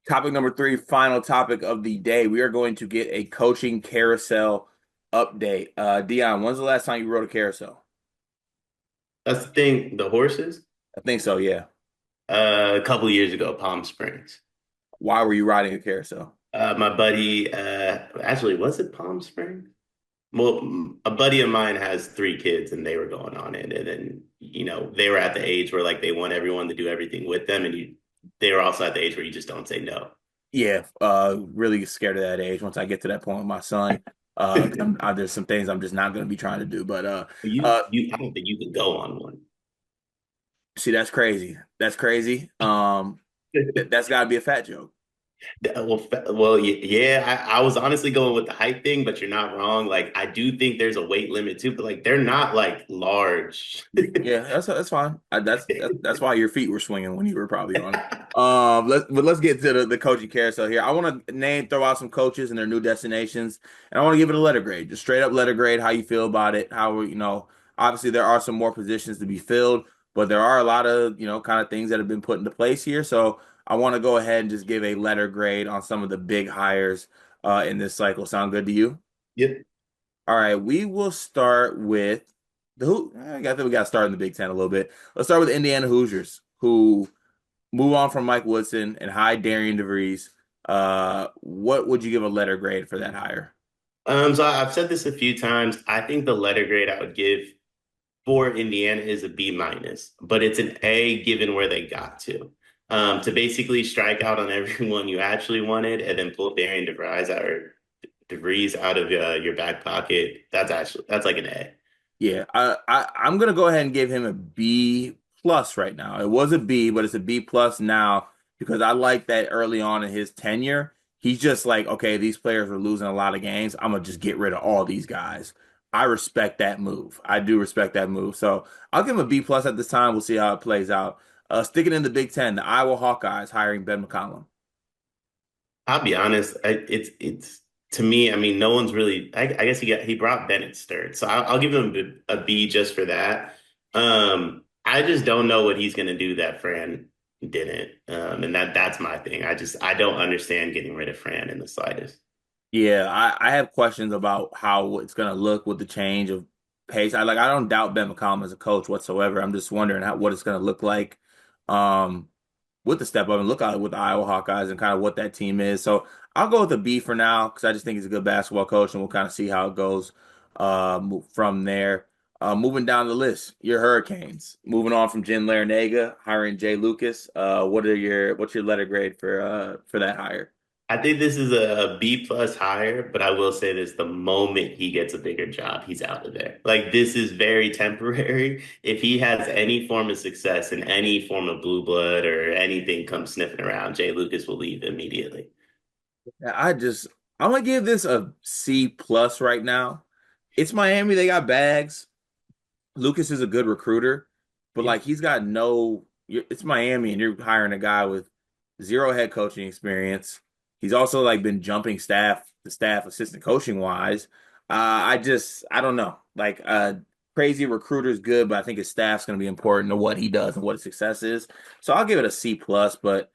Topic number three, final topic of the day. We are going to get a coaching carousel update. Dion, when's the last time you rode a carousel? That's the thing. The horses, I think so, yeah. a couple of years ago, Palm Springs. Why were you riding a carousel? My buddy, actually, was it Palm Springs? Well, a buddy of mine has three kids, and they were going on it, and then they were at the age where like they want everyone to do everything with them, and they were also at the age where you just don't say no. Yeah, really scared of that age. Once I get to that point with my son, 'cause there's some things I'm just not going to be trying to do. But uh, I don't think you could go on one. see, that's crazy. That's crazy. That's got to be a fat joke. Yeah, I was honestly going with the height thing, but you're not wrong. Like, I do think there's a weight limit too, but like they're not like large. Yeah, that's fine. That's why your feet were swinging when you were probably on it. Let's get to the coaching carousel here. I want to throw out some coaches and their new destinations, and I want to give it a letter grade, just straight up letter grade. How you feel about it? Obviously there are some more positions to be filled, but there are a lot of kind of things that have been put into place here. So I want to go ahead and just give a letter grade on some of the big hires in this cycle. Sound good to you? Yep. All right, we will start with the who. I think we got to start in the Big Ten a little bit. Let's start with the Indiana Hoosiers, who move on from Mike Woodson and hire Darian DeVries. What would you give a letter grade for that hire? So I've said this a few times. I think the letter grade I would give for Indiana is a B minus, but it's an A given where they got to. To basically strike out on everyone you actually wanted and then pull Darian DeVries out of your back pocket. That's like an A. Yeah, I'm gonna go ahead and give him a B plus right now. It was a B, but it's a B plus now because I like that early on in his tenure, he's just like, okay, these players are losing a lot of games. I'm gonna just get rid of all these guys. I respect that move. I do respect that move. So I'll give him a B plus at this time. We'll see how it plays out. Sticking in the Big Ten, the Iowa Hawkeyes hiring Ben McCollum. I'll be honest. It's to me. I mean, no one's really. I guess he brought Bennett Sturt, so I'll give him a B just for that. I just don't know what he's gonna do that Fran didn't, and that's my thing. I don't understand getting rid of Fran in the slightest. Yeah, I have questions about how it's gonna look with the change of pace. I don't doubt Ben McCollum as a coach whatsoever. I'm just wondering what it's gonna look like um with the step up and look out with the Iowa Hawkeyes and kind of what that team is. So I'll go with a B for now because I just think he's a good basketball coach and we'll kind of see how it goes from there. Moving down the list, your Hurricanes. Moving on from Jen Larinaga, hiring Jay Lucas. What's your letter grade for that hire? I think this is a B plus hire, but I will say this: the moment he gets a bigger job, he's out of there. Like this is very temporary. If he has any form of success in any form of blue blood or anything comes sniffing around, Jay Lucas will leave immediately. Yeah, I'm gonna give this a C plus right now. It's Miami, they got bags. Lucas is a good recruiter, but Yeah. like he's got it's Miami and you're hiring a guy with zero head coaching experience. He's also like been jumping the staff assistant coaching wise. I don't know. Crazy recruiter's good, but I think his staff's gonna be important to what he does and what his success is. So I'll give it a C plus, but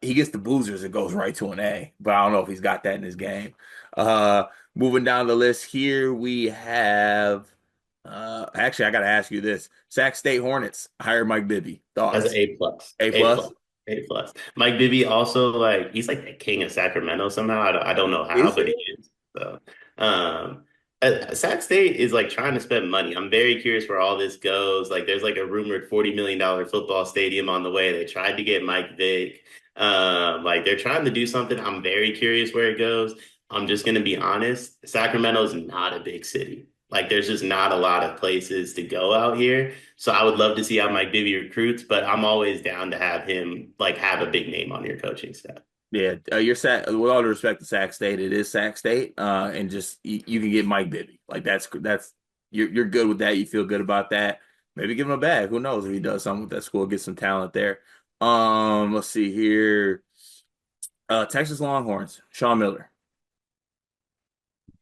he gets the boozers, it goes right to an A. But I don't know if he's got that in his game. Uh Moving down the list here, we have actually, I got to ask you this: Sac State Hornets hire Mike Bibby. That's an Thoughts? A plus. A A plus? plus. A plus. Mike Bibby also like he's like the king of Sacramento somehow. I don't know how, Is but he he? is. So um Sac State is like trying to spend money. I'm very curious where all this goes. Like there's like a rumored $40 million football stadium on the way. They tried to get Mike Vick. Like they're trying to do something. I'm very curious where it goes. I'm just gonna be honest. Sacramento is not a big city. Like there's just not a lot of places to go out here. So I would love to see how Mike Bibby recruits, but I'm always down to have him like have a big name on your coaching staff. Yeah, you're Sac. With all due respect to Sac State, it is Sac State, and just you can get Mike Bibby. Like that's you're good with that. You feel good about that. Maybe give him a bag. Who knows if he does something with that school, get some talent there. Let's see here. Texas Longhorns, Sean Miller.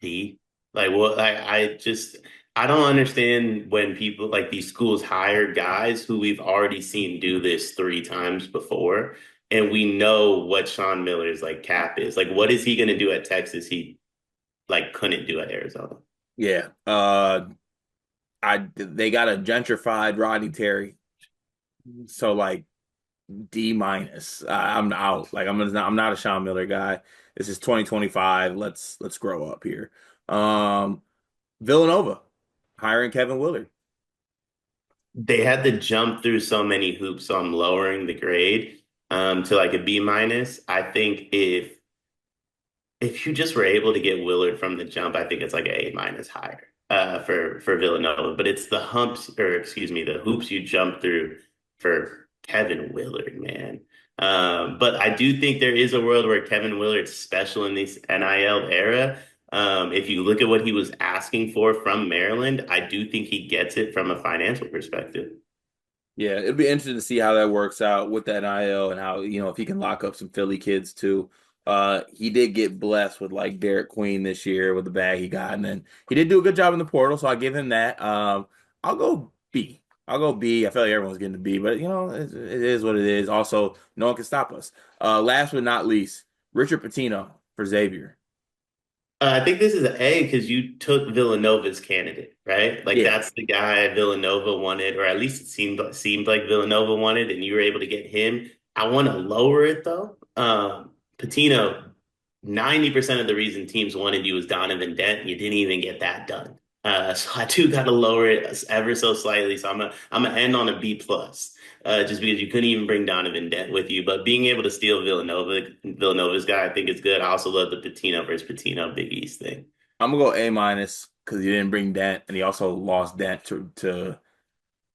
D. Like, well, I don't understand when people like these schools hire guys who we've already seen do this three times before. and we know what Sean Miller's like cap is. Like, what is he going to do at Texas? He like couldn't do at Arizona. Yeah. They got a gentrified Rodney Terry. So like D minus. I'm out. Like I'm not a Sean Miller guy. This is 2025. Let's grow up here. Um, Villanova hiring Kevin Willard. They had to jump through so many hoops, so I'm lowering the grade to like a B minus. I think if you just were able to get Willard from the jump, I think it's like an A minus higher for Villanova. But it's the humps, or excuse me, the hoops you jump through for Kevin Willard, man. But I do think there is a world where Kevin Willard's special in this NIL era. If you look at what he was asking for from Maryland, I do think he gets it from a financial perspective. Yeah, it'll be interesting to see how that works out with that NIL and how, if he can lock up some Philly kids too. He did get blessed with like Derek Queen this year with the bag he got, and then he did do a good job in the portal, so I give him that. I'll go B. I'll go B. I feel like everyone's getting the B, but it is what it is. Also, no one can stop us. Last but not least, Richard Pitino for Xavier. I think this is an A because you took Villanova's candidate, right? Like Yeah, that's the guy Villanova wanted, or at least it seemed like Villanova wanted, and you were able to get him. I want to lower it though. Patino, 90% of the reason teams wanted you was Donovan Dent, and you didn't even get that done. So I do got to lower it ever so slightly. So I'm gonna end on a B plus, just because you couldn't even bring Donovan Dent with you. But being able to steal Villanova's guy, I think is good. I also love the Patino versus Patino Big East thing. I'm gonna go A minus because he didn't bring Dent, and he also lost Dent to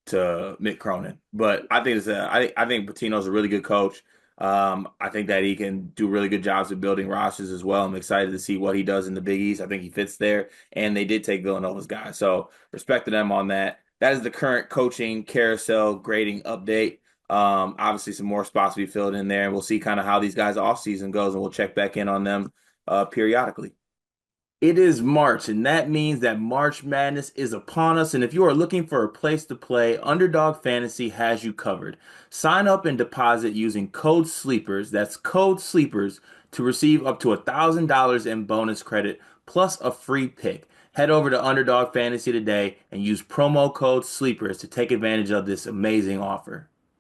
Mick Cronin. But I think Patino's a really good coach. I think that he can do really good jobs of building rosters as well. I'm excited to see what he does in the Big East. I think he fits there, and they did take Villanova's guy, so respect to them on that. That is the current coaching carousel grading update. Obviously, some more spots to be filled in there, and we'll see kind of how these guys' off season goes, and we'll check back in on them periodically. It is March, and that means that March Madness is upon us. And if you are looking for a place to play, Underdog Fantasy has you covered. Sign up and deposit using code SLEEPERS, that's code SLEEPERS, to receive up to $1,000 in bonus credit plus a free pick. Head over to Underdog Fantasy today and use promo code SLEEPERS to take advantage of this amazing offer.